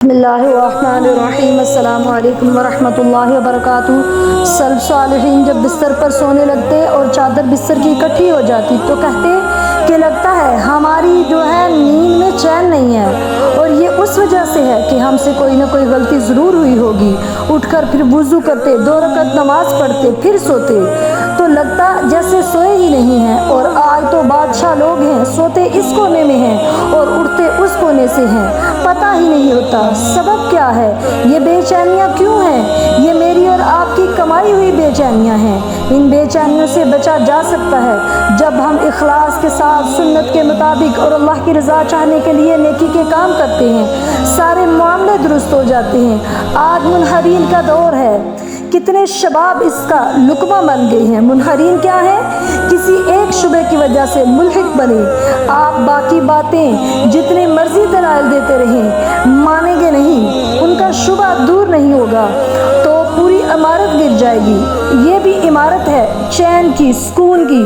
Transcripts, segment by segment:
بسم اللہ الرحمن الرحیم۔ السلام علیکم ورحمۃ اللہ وبرکاتہ۔ سلف صالحین جب بستر پر سونے لگتے اور چادر بستر کی اکٹھی ہو جاتی تو کہتے کہ لگتا ہے ہماری جو ہے نیند میں چین نہیں ہے، اور یہ اس وجہ سے ہے کہ ہم سے کوئی نہ کوئی غلطی ضرور ہوئی ہوگی۔ اٹھ کر پھر وضو کرتے، 2 رکعت نماز پڑھتے، پھر سوتے تو لگتا جیسے سوئے ہی نہیں ہیں، اور آج تو بادشاہ لوگ ہیں، سوتے اس کونے میں ہیں اور اٹھتے اس کونے سے ہیں، پتہ ہی نہیں ہوتا سبب کیا ہے، یہ بے چینیاں کیوں ہیں؟ یہ میری اور آپ کی کمائی ہوئی بے چینیاں ہیں۔ ان بے چینیوں سے بچا جا سکتا ہے جب ہم اخلاص کے ساتھ سنت کے مطابق اور اللہ کی رضا چاہنے کے لیے نیکی کے کام کرتے ہیں، سارے معاملے درست ہو جاتے ہیں۔ آج منحرین کا دور ہے، کتنے شباب اس کا لقمہ بن گئے ہیں۔ منحرین کیا ہے؟ کسی ایک شبے کی وجہ سے ملحد بنے۔ آپ باقی باتیں جتنے مرضی دلائل دیتے رہیں، مانیں گے نہیں، ان کا شبہ دور نہیں ہوگا تو پوری عمارت گر جائے گی۔ یہ بھی عمارت ہے چین کی، سکون کی۔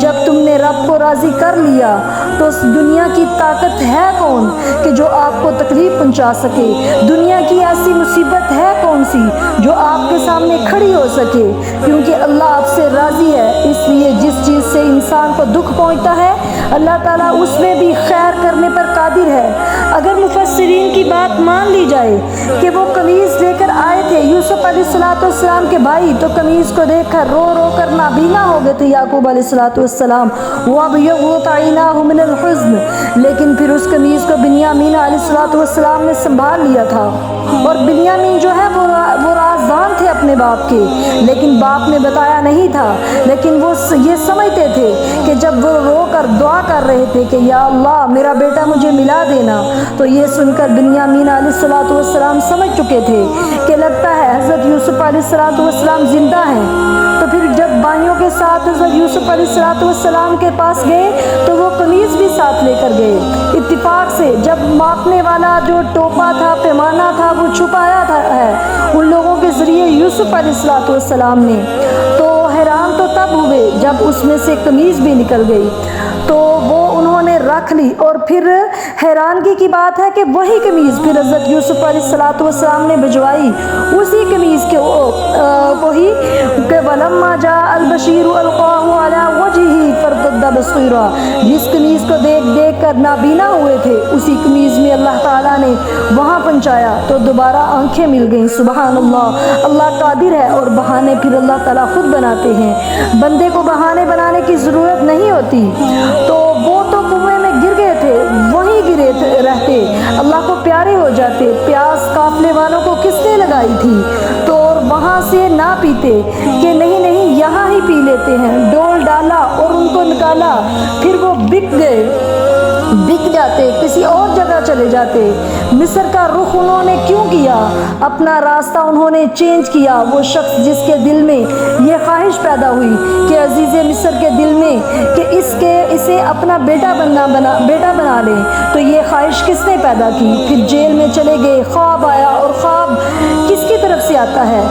جب تم نے رب کو راضی کر لیا تو اس دنیا کی طاقت ہے کون کہ جو آپ کو تکلیف پہنچا سکے؟ دنیا کی ایسی مصیبت ہے کون سی جو آپ کے سامنے کھڑی ہو سکے؟ کیونکہ اللہ آپ سے راضی ہے، اس لیے جس چیز سے انسان کو دکھ پہنچتا ہے اللہ تعالیٰ اس میں بھی خیر کرنے پر قادر ہے۔ اگر مفسرین کی بات مان لی جائے کہ وہ قمیض لے کر آئے تھے یوسف علیہ السلام کے بھائی، تو قمیض کو دیکھ کر رو رو کر نابینا ہو گئے تھے یعقوب علیہ السلام، وَأَبْيَضَّتْ عَيْنَاهُ مِنَ الْحُزْنِ، لیکن پھر اس قمیض کو بنیامین علیہ السلام نے سنبھال لیا تھا، اور بنیامین جو ہے وہ رازدان تھے اپنے باپ کے، لیکن باپ نے بتایا نہیں تھا، لیکن وہ یہ سمجھتے تھے کہ جب وہ رو کر دعا کر رہے تھے کہ یا اللہ میرا بیٹا مجھے ملا دینا، تو یہ سن کر بنیامین علیہ السلام سمجھ چکے تھے کہ لگتا ہے حضرت یوسف علیہ السلام زندہ ہیں۔ تو پھر جب بھائیوں کے ساتھ حضرت یوسف علیہ السلام کے پاس گئے تو وہ قمیض بھی ساتھ لے کر گئے۔ اتفاق سے جب ماپنے والا جو ٹوپا تھا، پیمانہ تھا، وہ چھپایا ہے ان لوگوں کے ذریعے یوسف علیہ السلام نے، تو حیران تو تب ہوئے جب اس میں سے قمیض بھی نکل گئی، تو وہ انہوں نے رکھ لی، اور پھر حیرانگی کی بات ہے کہ وہی قمیض پھر حضرت یوسف علیہ السلام نے بھجوائی، اسی قمیض کے وہی کہ وَلَمَّا جَاءَ الْبَشِيرُ أَلْقَاهُ عَلَى وَجْهِهِ فَارْتَدَّ بَصِيرًا، جس قمیض کو دیکھ کر نابینا ہوئے تھے اسی قمیض میں اللہ تعالیٰ نے وہاں پہنچایا تو دوبارہ آنکھیں مل گئیں۔ سبحان اللہ، اللہ قادر ہے، اور بہانے پھر اللہ تعالیٰ خود بناتے ہیں، بندے کو بہانے بنانے کی ضرورت نہیں ہوتی۔ تو وہ تو کنویں میں گر گئے تھے، وہیں گرے رہتے، اللہ کو پیارے ہو جاتے۔ پیاس قافلے والوں کو کس نے لگائی تھی؟ تو اور وہاں سے نہ پیتے کہ نہیں یہاں ہی پی لیتے ہیں، ڈول ڈالا اور ان کو نکالا، پھر وہ بک جاتے، کسی اور جگہ چلے جاتے۔ مصر کا رخ انہوں نے کیوں کیا؟ اپنا راستہ انہوں نے چینج کیا۔ وہ شخص جس کے دل میں یہ خواہش پیدا ہوئی کہ عزیز مصر کے دل میں کہ اسے اپنا بیٹا بنا لے، تو یہ خواہش کس نے پیدا کی؟ پھر جیل میں چلے گئے، خواب آیا، اور خواب کس کی طرف سے آتا ہے؟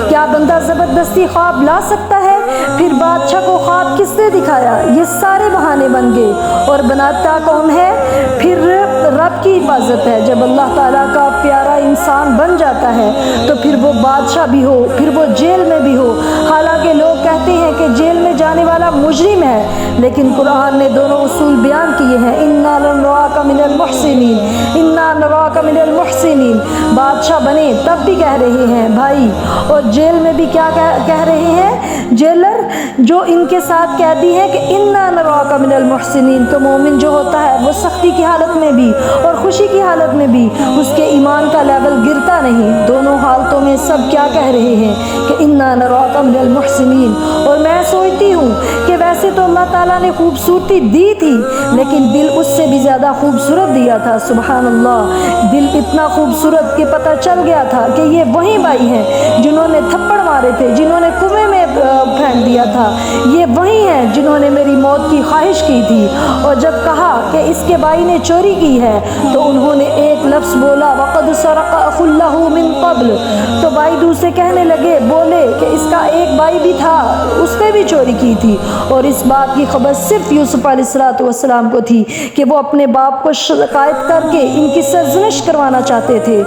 کیا بندہ زبردستی خواب لا سکتا ہے؟ پھر بادشاہ کو خواب کس نے دکھایا؟ یہ سارے بہانے بن گئے، اور بناتا کون ہے؟ پھر رب کی حفاظت ہے۔ جب اللہ تعالیٰ کا پیارا انسان بن جاتا ہے تو پھر وہ بادشاہ بھی ہو، پھر وہ جیل میں بھی ہو، حالانکہ لوگ کہتے ہیں کہ جیل میں جانے والا مجرم ہے، لیکن قرآن نے دونوں اصول بیان کیے ہیں، اِنَّا لَنَرَاكَ مِنَ الْمُحْسِنِينَ، اِنَّا نَرَاكَ مِنَ الْمُحْسِنِينَ۔ بادشاہ بنے تب بھی کہہ رہے ہیں بھائی، اور جیل میں بھی کیا کہہ رہے ہیں جیلر جو ان کے ساتھ قیدی ہیں کہ اِنَّا نَرَاكَ مِنَ الْمُحْسِنِينَ۔ تو مومن جو ہوتا ہے وہ سختی کی حالت میں بھی اور خوشی کی حالت میں بھی اس کے ایمان کا لیول گرتا نہیں، دونوں حالتوں میں سب کیا کہہ رہے ہیں کہ اِنَّا نَرَاكَ مِنَ الْمُحْسِنِينَ۔ اور میں سوچتی ہوں کہ ویسے تو اللہ تعالیٰ نے خوبصورتی دی تھی، لیکن دل اس سے بھی زیادہ خوبصورت دیا تھا۔ سبحان اللہ، دل اتنا خوبصورت کہ پتہ چل گیا تھا کہ یہ وہی بھائی ہیں جنہوں نے تھپڑ مارے تھے، جنہوں نے کنویں میں پھینک دیا تھا، یہ وہی ہیں جنہوں نے میری موت کی خواہش کی تھی۔ اور جب کہا کہ اس کے بھائی نے چوری کی ہے تو انہوں نے ایک لفظ بولا وَقَدْ سَرَقَ أَخٌ لَهُ مِن قَبْلُ، تو بھائی دوسرے کہنے لگے بولے کہ اس کا ایک بھائی بھی تھا، اس نے بھی چوری کی تھی۔ اور اس بات کی خبر صرف یوسف علیہ السلام کو تھی کہ وہ اپنے باپ کو شکایت کر کے ان کی سرزنش کروانا چاہتے تھے۔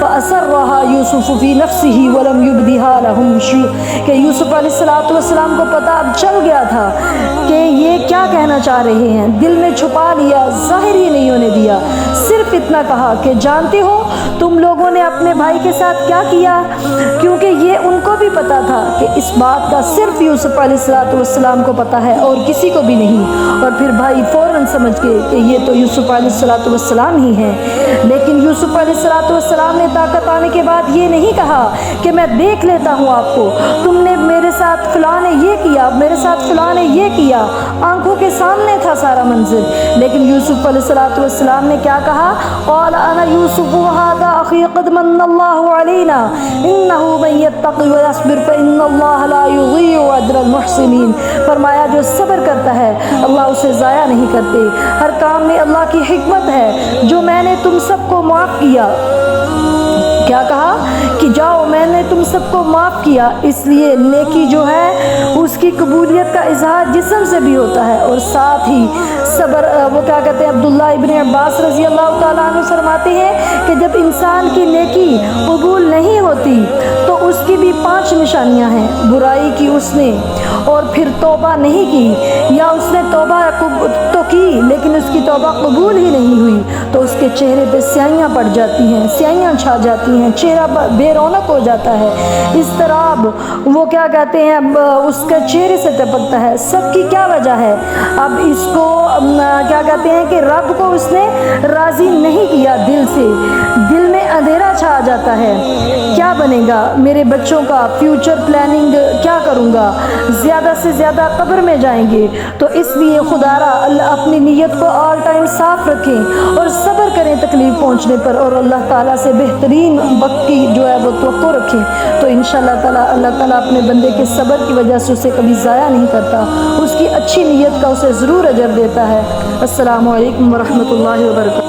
فَأَسَرَّهَا يُوسُفُ فِي نَفْسِهِ وَلَمْ يُبْدِهَا لَهُمْ، کہ یوسف علیہ السلام کو پتہ اب چل گیا تھا کہ یہ کیا کہنا چاہ رہے ہیں، دل میں چھپا لیا، ظاہر ہی نہیں ہونے دیا، صرف اتنا کہا کہ جانتے ہو تم لوگوں نے اپنے بھائی کے ساتھ کیا کیا، کیونکہ یہ ان کو بھی پتا تھا کہ اس بات کا صرف یوسف علیہ السلام کو پتا ہے اور کسی کو بھی نہیں۔ اور پھر بھائی فوراً سمجھ گئے کہ یہ تو یوسف علیہ السلام ہی ہیں۔ لیکن یوسف علیہ السلام نے طاقت آنے کے بعد یہ نہیں کہا کہ میں دیکھ لیتا ہوں آپ کو، تم نے میرے ساتھ فلاں نے یہ کیا، میرے ساتھ فلاں نے یہ کیا، آنکھوں کے سامنے تھا سارا منظر۔ لیکن یوسف علیہ السلام نے کیا کہا؟ قال انا یوسف وهذا اخی قد من اللہ علینا انه من يتق ويصبر فان اللہ لا يضيع اجر المحسنین، فرمایا جو صبر کرتا ہے اللہ اسے ضائع نہیں کرتے، ہر کام میں اللہ کی حکمت ہے، جو میں نے تم سب کو معاف کیا۔ کیا کہا کہ جاؤ میں نے تم سب کو معاف کیا، اس لیے نیکی جو ہے اس کی قبولیت کا اظہار جسم سے بھی ہوتا ہے اور ساتھ ہی صبر۔ وہ کیا کہتے ہیں، عبداللہ ابن عباس رضی اللہ تعالیٰ عنہ فرماتے ہیں کہ جب انسان کی نیکی قبول نہیں ہوتی تو اس کی بھی 5 نشانیاں ہیں، برائی کی اس نے اور پھر توبہ نہیں کی، یا اس نے توبہ تو کی لیکن اس کی توبہ قبول ہی نہیں ہوئی تو اس کے چہرے پہ سیاہیاں پڑ جاتی ہیں، سیاہیاں چھا جاتی ہیں، چہرہ بے رونق ہو جاتا ہے، اضطراب وہ کیا کہتے ہیں اس کے چہرے سے ٹپکتا ہے۔ سب کی کیا وجہ ہے؟ اب اس کو کیا کہتے ہیں کہ رب کو اس نے راضی نہیں کیا، دل سے، دل میں اندھیرا چھا جاتا ہے، کیا بنے گا میرے بچوں کا، فیوچر پلاننگ کیا کروں گا، زیادہ سے زیادہ قبر میں جائیں گے۔ تو اس لیے خدا را اپنی نیت کو آل ٹائم صاف رکھیں اور صبر کریں تکلیف پہنچنے پر، اور اللہ تعالیٰ سے بہترین وقت کی جو ہے وہ توقع رکھیں، تو انشاءاللہ تعالیٰ اللہ تعالیٰ اپنے بندے کے صبر کی وجہ سے اسے کبھی ضائع نہیں کرتا، اس کی اچھی نیت کا اسے ضرور اجر دیتا ہے۔ السلام علیکم ورحمۃ اللہ وبرکاتہ۔